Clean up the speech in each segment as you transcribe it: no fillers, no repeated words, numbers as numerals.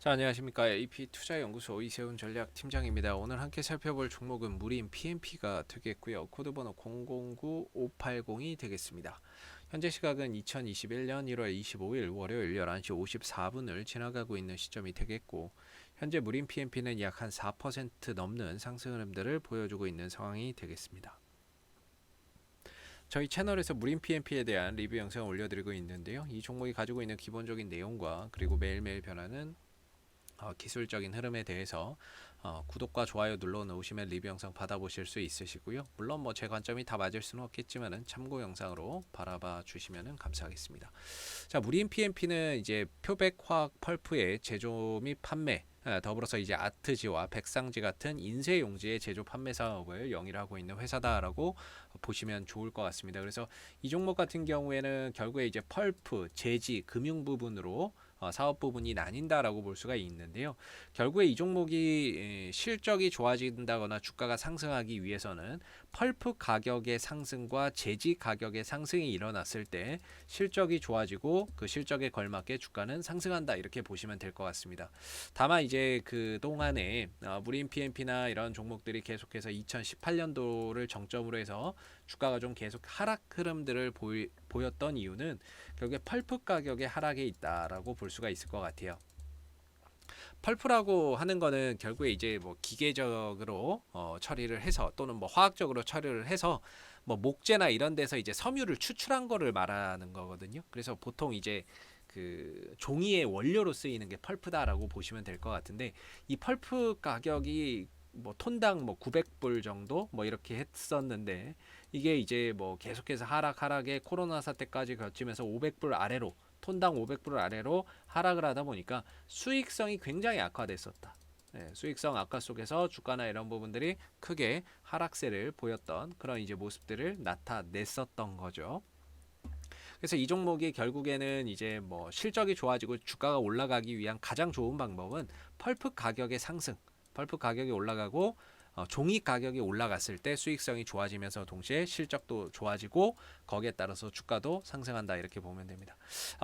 자, 안녕하십니까. AP투자연구소 이세훈 전략팀장입니다. 오늘 함께 살펴볼 종목은 무림 PMP가 되겠고요. 코드번호 009580이 되겠습니다. 현재 시각은 2021년 1월 25일 월요일 11시 54분을 지나가고 있는 시점이 되겠고, 현재 무림 PMP는 약 한 4% 넘는 상승 흐름들을 보여주고 있는 상황이 되겠습니다. 저희 채널에서 무림 PMP에 대한 리뷰 영상을 올려드리고 있는데요. 이 종목이 가지고 있는 기본적인 내용과 그리고 매일매일 변하는 기술적인 흐름에 대해서 구독과 좋아요 눌러 놓으시면 리뷰 영상 받아보실 수 있으시고요. 물론 뭐 제 관점이 다 맞을 수는 없겠지만은 참고 영상으로 바라봐 주시면 감사하겠습니다. 자, 무림 PMP는 이제 표백 화학 펄프의 제조 및 판매, 더불어서 이제 아트지와 백상지 같은 인쇄 용지의 제조 판매 사업을 영위하고 있는 회사다라고 보시면 좋을 것 같습니다. 그래서 이 종목 같은 경우에는 결국에 이제 펄프, 제지, 금융 부분으로 사업 부분이 나뉜다라고 볼 수가 있는데요. 결국에 이 종목이 실적이 좋아진다거나 주가가 상승하기 위해서는 펄프 가격의 상승과 제지 가격의 상승이 일어났을 때 실적이 좋아지고 그 실적에 걸맞게 주가는 상승한다, 이렇게 보시면 될 것 같습니다. 다만 이제 그 동안에 무림 PMP나 이런 종목들이 계속해서 2018년도를 정점으로 해서 주가가 좀 계속 하락 흐름들을 보였던 이유는 결국에 펄프 가격의 하락에 있다라고 볼 수가 있을 것 같아요. 펄프라고 하는 거는 결국에 이제 뭐 기계적으로 처리를 해서 또는 뭐 화학적으로 처리를 해서 뭐 목재나 이런 데서 이제 섬유를 추출한 거를 말하는 거거든요. 그래서 보통 이제 그 종이의 원료로 쓰이는 게 펄프다라고 보시면 될 것 같은데, 이 펄프 가격이 뭐 톤당 뭐 900불 정도 뭐 이렇게 했었는데, 이게 이제 뭐 계속해서 하락에 코로나 사태까지 겹치면서 500불 아래로, 톤당 500불 아래로 하락을 하다 보니까 수익성이 굉장히 악화됐었다. 수익성 악화 속에서 주가나 이런 부분들이 크게 하락세를 보였던 그런 이제 모습들을 나타냈었던 거죠. 그래서 이 종목이 결국에는 이제 뭐 실적이 좋아지고 주가가 올라가기 위한 가장 좋은 방법은 펄프 가격의 상승, 펄프 가격이 올라가고 종이 가격이 올라갔을 때 수익성이 좋아지면서 동시에 실적도 좋아지고 거기에 따라서 주가도 상승한다, 이렇게 보면 됩니다.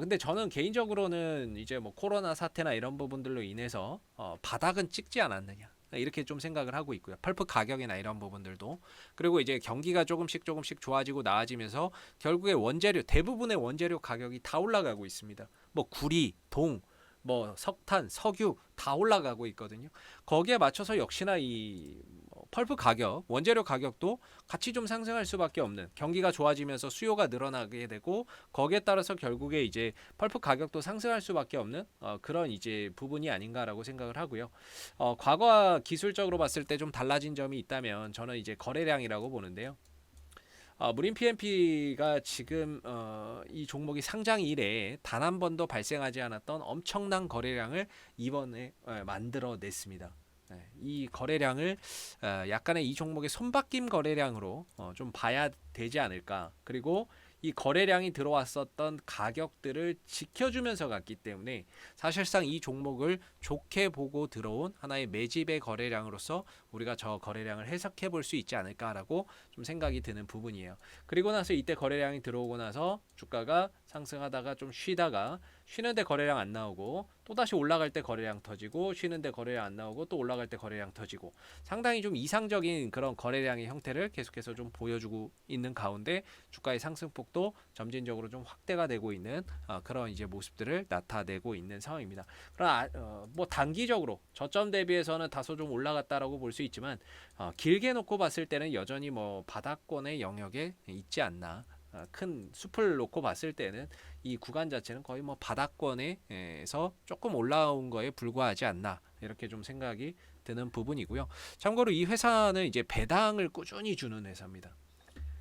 근데 저는 개인적으로는 이제 뭐 코로나 사태나 이런 부분들로 인해서 바닥은 찍지 않았느냐, 이렇게 좀 생각을 하고 있고요. 펄프 가격이나 이런 부분들도, 그리고 이제 경기가 조금씩 좋아지고 나아지면서 결국에 원재료, 대부분의 원재료 가격이 다 올라가고 있습니다. 뭐 구리, 동, 뭐 석탄, 석유 다 올라가고 있거든요. 거기에 맞춰서 역시나 이 펄프 가격, 원재료 가격도 같이 좀 상승할 수밖에 없는, 경기가 좋아지면서 수요가 늘어나게 되고 거기에 따라서 결국에 이제 펄프 가격도 상승할 수밖에 없는 그런 이제 부분이 아닌가라고 생각을 하고요. 과거와 기술적으로 봤을 때 좀 달라진 점이 있다면 저는 이제 거래량이라고 보는데요. 무림 PMP가 지금 이 종목이 상장 이래 단 한 번도 발생하지 않았던 엄청난 거래량을 이번에 만들어냈습니다. 이 거래량을 약간의 이 종목의 손바뀜 거래량으로 좀 봐야 되지 않을까. 그리고 이 거래량이 들어왔었던 가격들을 지켜주면서 갔기 때문에 사실상 이 종목을 좋게 보고 들어온 하나의 매집의 거래량으로서 우리가 저 거래량을 해석해 볼 수 있지 않을까라고 좀 생각이 드는 부분이에요. 그리고 나서 이때 거래량이 들어오고 나서 주가가 상승하다가 좀 쉬는데 거래량 안 나오고, 또다시 올라갈 때 거래량 터지고, 쉬는데 거래량 안 나오고, 또 올라갈 때 거래량 터지고, 상당히 좀 이상적인 그런 거래량의 형태를 계속해서 좀 보여주고 있는 가운데 주가의 상승폭도 점진적으로 좀 확대가 되고 있는 그런 이제 모습들을 나타내고 있는 상황입니다. 그러나 뭐 단기적으로 저점 대비해서는 다소 좀 올라갔다라고 볼 수 있지만 길게 놓고 봤을 때는 여전히 뭐 바닥권의 영역에 있지 않나. 큰 숲을 놓고 봤을 때는 이 구간 자체는 거의 뭐 바닥권에서 조금 올라온 거에 불과하지 않나, 이렇게 좀 생각이 드는 부분이고요. 참고로 이 회사는 이제 배당을 꾸준히 주는 회사입니다.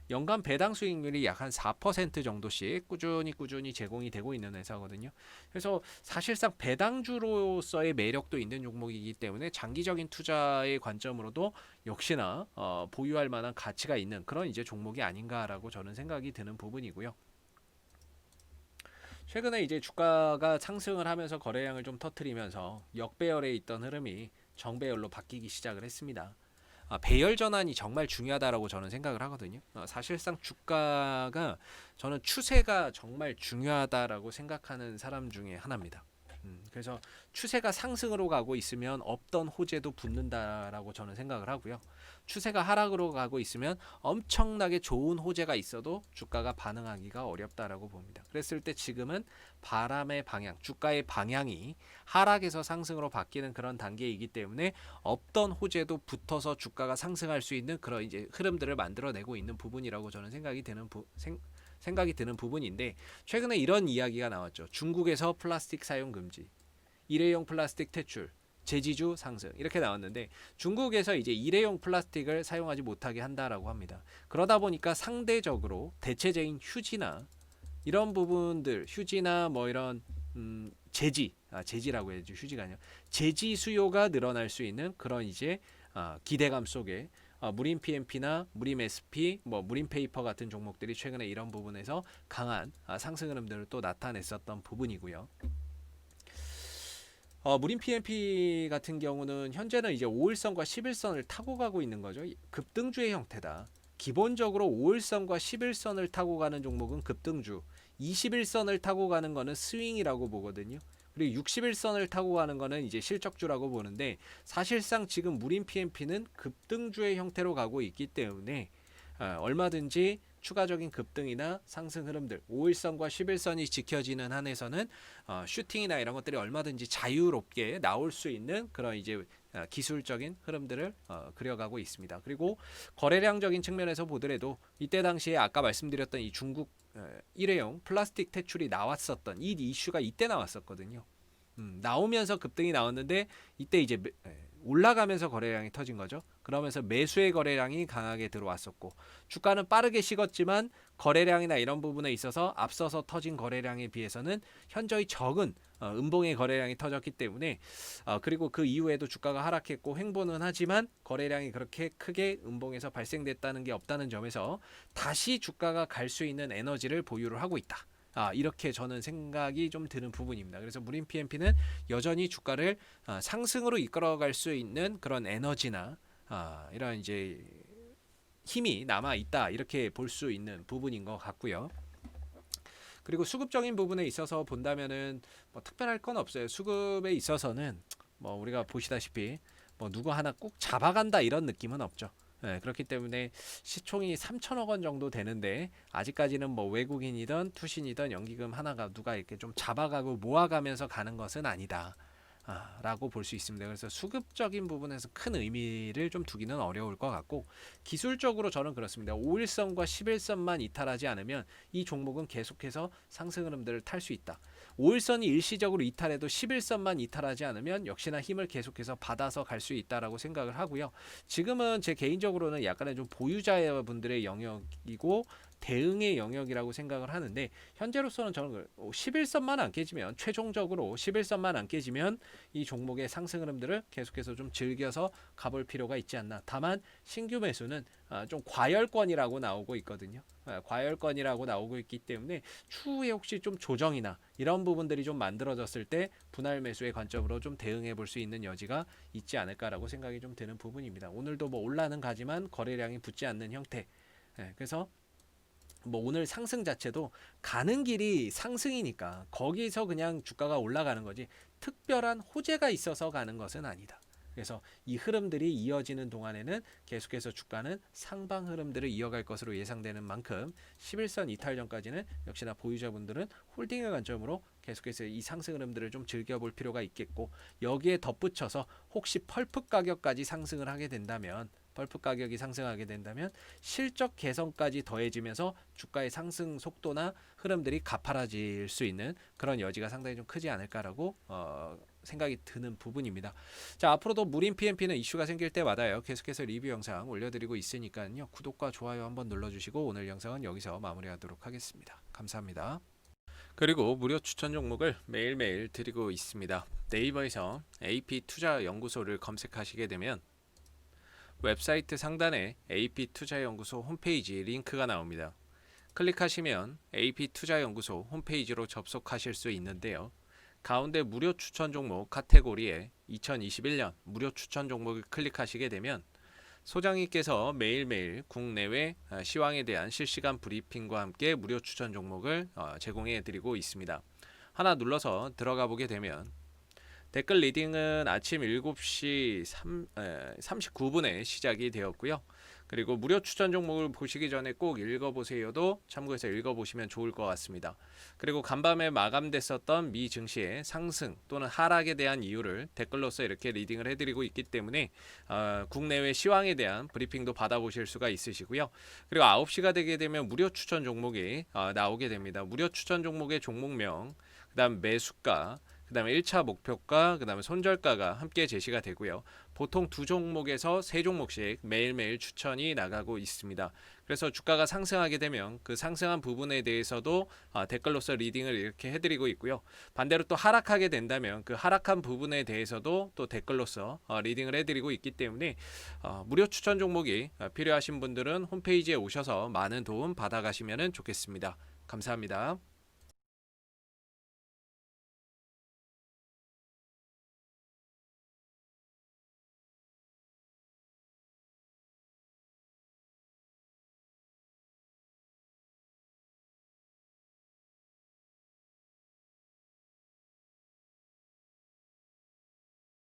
연간 배당 수익률이 약 한 4% 정도씩 꾸준히 제공이 되고 있는 회사거든요. 그래서 사실상 배당주로서의 매력도 있는 종목이기 때문에 장기적인 투자의 관점으로도 역시나 보유할 만한 가치가 있는 그런 이제 종목이 아닌가라고 저는 생각이 드는 부분이고요. 최근에 이제 주가가 상승을 하면서 거래량을 좀 터트리면서 역배열에 있던 흐름이 정배열로 바뀌기 시작을 했습니다. 배열 전환이 정말 중요하다라고 저는 생각을 하거든요. 사실상 주가가, 저는 추세가 정말 중요하다라고 생각하는 사람 중에 하나입니다. 그래서 추세가 상승으로 가고 있으면 없던 호재도 붙는다라고 저는 생각을 하고요. 추세가 하락으로 가고 있으면 엄청나게 좋은 호재가 있어도 주가가 반응하기가 어렵다라고 봅니다. 그랬을 때 지금은 바람의 방향, 주가의 방향이 하락에서 상승으로 바뀌는 그런 단계이기 때문에 없던 호재도 붙어서 주가가 상승할 수 있는 그런 이제 흐름들을 만들어내고 있는 부분이라고 저는 생각이 드는 부분인데, 최근에 이런 이야기가 나왔죠. 중국에서 플라스틱 사용 금지, 일회용 플라스틱 퇴출, 제지주 상승 이렇게 나왔는데, 중국에서 이제 일회용 플라스틱을 사용하지 못하게 한다라고 합니다. 그러다 보니까 상대적으로 대체재인 휴지나 이런 부분들, 휴지나 뭐 이런 제지라고 해야죠. 휴지가 아니라 제지 수요가 늘어날 수 있는 그런 이제 기대감 속에 무림 PMP나 무림 SP, 뭐 무림 페이퍼 같은 종목들이 최근에 이런 부분에서 강한 상승 흐름들을 또 나타냈었던 부분이고요. 무림 PMP 같은 경우는 현재는 이제 5일선과 11선을 타고 가고 있는 거죠. 급등주의 형태다. 기본적으로 5일선과 11선을 타고 가는 종목은 급등주, 21선을 타고 가는 거는 스윙이라고 보거든요. 그리고 61선을 타고 가는 거는 이제 실적주라고 보는데, 사실상 지금 무림 PMP는 급등주의 형태로 가고 있기 때문에 얼마든지 추가적인 급등이나 상승 흐름들, 5일선과 11선이 지켜지는 한에서는 슈팅이나 이런 것들이 얼마든지 자유롭게 나올 수 있는 그런 이제 기술적인 흐름들을 그려가고 있습니다. 그리고 거래량적인 측면에서 보더라도 이때 당시에 아까 말씀드렸던 이 중국 일회용 플라스틱 퇴출이 나왔었던 이 이슈가 이때 나왔었거든요. 나오면서 급등이 나왔는데 이때 이제 올라가면서 거래량이 터진 거죠. 그러면서 매수의 거래량이 강하게 들어왔었고, 주가는 빠르게 식었지만 거래량이나 이런 부분에 있어서 앞서서 터진 거래량에 비해서는 현저히 적은 음봉의 거래량이 터졌기 때문에, 그리고 그 이후에도 주가가 하락했고 횡보는 하지만 거래량이 그렇게 크게 음봉에서 발생됐다는 게 없다는 점에서 다시 주가가 갈 수 있는 에너지를 보유를 하고 있다. 이렇게 저는 생각이 좀 드는 부분입니다. 그래서 무림 PMP는 여전히 주가를 상승으로 이끌어갈 수 있는 그런 에너지나 이런 이제 힘이 남아 있다, 이렇게 볼 수 있는 부분인 것 같고요. 그리고 수급적인 부분에 있어서 본다면은 뭐 특별할 건 없어요. 수급에 있어서는 뭐 우리가 보시다시피 뭐 누구 하나 꼭 잡아간다 이런 느낌은 없죠. 네, 그렇기 때문에 시총이 3천억 원 정도 되는데 아직까지는 뭐 외국인이든 투신이든 연기금 하나가 누가 이렇게 좀 잡아가고 모아가면서 가는 것은 아니다. 라고 볼 수 있습니다. 그래서 수급적인 부분에서 큰 의미를 좀 두기는 어려울 것 같고, 기술적으로 저는 그렇습니다. 5일선과 11선만 이탈하지 않으면 이 종목은 계속해서 상승 흐름들을 탈 수 있다. 5일선이 일시적으로 이탈해도 11선만 이탈하지 않으면 역시나 힘을 계속해서 받아서 갈 수 있다라고 생각을 하고요. 지금은 제 개인적으로는 약간의 좀 보유자분들의 영역이고 대응의 영역이라고 생각을 하는데, 현재로서는 저는 11선만 안 깨지면, 최종적으로 11선만 안 깨지면 이 종목의 상승 흐름들을 계속해서 좀 즐겨서 가볼 필요가 있지 않나. 다만 신규 매수는 좀 과열권이라고 나오고 있거든요. 과열권이라고 나오고 있기 때문에 추후에 혹시 좀 조정이나 이런 부분들이 좀 만들어졌을 때 분할 매수의 관점으로 좀 대응해 볼 수 있는 여지가 있지 않을까라고 생각이 좀 드는 부분입니다. 오늘도 뭐 올라는 가지만 거래량이 붙지 않는 형태. 그래서 뭐 오늘 상승 자체도 가는 길이 상승이니까 거기서 그냥 주가가 올라가는 거지 특별한 호재가 있어서 가는 것은 아니다. 그래서 이 흐름들이 이어지는 동안에는 계속해서 주가는 상방 흐름들을 이어갈 것으로 예상되는 만큼 11선 이탈 전까지는 역시나 보유자분들은 홀딩의 관점으로 계속해서 이 상승 흐름들을 좀 즐겨볼 필요가 있겠고, 여기에 덧붙여서 혹시 펄프 가격까지 상승을 하게 된다면, 펄프 가격이 상승하게 된다면 실적 개선까지 더해지면서 주가의 상승 속도나 흐름들이 가파라질 수 있는 그런 여지가 상당히 좀 크지 않을까라고 생각이 드는 부분입니다. 자, 앞으로도 무림 PMP는 이슈가 생길 때마다요 계속해서 리뷰 영상 올려드리고 있으니까요, 구독과 좋아요 한번 눌러주시고 오늘 영상은 여기서 마무리하도록 하겠습니다. 감사합니다. 그리고 무료 추천 종목을 매일매일 드리고 있습니다. 네이버에서 AP투자연구소를 검색하시게 되면 웹사이트 상단에 AP투자연구소 홈페이지 링크가 나옵니다. 클릭하시면 AP투자연구소 홈페이지로 접속하실 수 있는데요. 가운데 무료 추천 종목 카테고리에 2021년 무료 추천 종목을 클릭하시게 되면 소장님께서 매일매일 국내외 시황에 대한 실시간 브리핑과 함께 무료 추천 종목을 제공해 드리고 있습니다. 하나 눌러서 들어가 보게 되면 댓글 리딩은 아침 7시 39분에 시작이 되었고요. 그리고 무료 추천 종목을 보시기 전에 꼭 읽어보세요도 참고해서 읽어보시면 좋을 것 같습니다. 그리고 간밤에 마감됐었던 미 증시의 상승 또는 하락에 대한 이유를 댓글로서 이렇게 리딩을 해드리고 있기 때문에 국내외 시황에 대한 브리핑도 받아보실 수가 있으시고요. 그리고 9시가 되게 되면 무료 추천 종목이 나오게 됩니다. 무료 추천 종목의 종목명, 그 다음 매수가, 그 다음에 1차 목표가, 그 다음에 손절가가 함께 제시가 되고요. 보통 두 종목에서 세 종목씩 매일매일 추천이 나가고 있습니다. 그래서 주가가 상승하게 되면 그 상승한 부분에 대해서도 댓글로서 리딩을 이렇게 해드리고 있고요. 반대로 또 하락하게 된다면 그 하락한 부분에 대해서도 또 댓글로서 리딩을 해드리고 있기 때문에 무료 추천 종목이 필요하신 분들은 홈페이지에 오셔서 많은 도움 받아가시면 좋겠습니다. 감사합니다.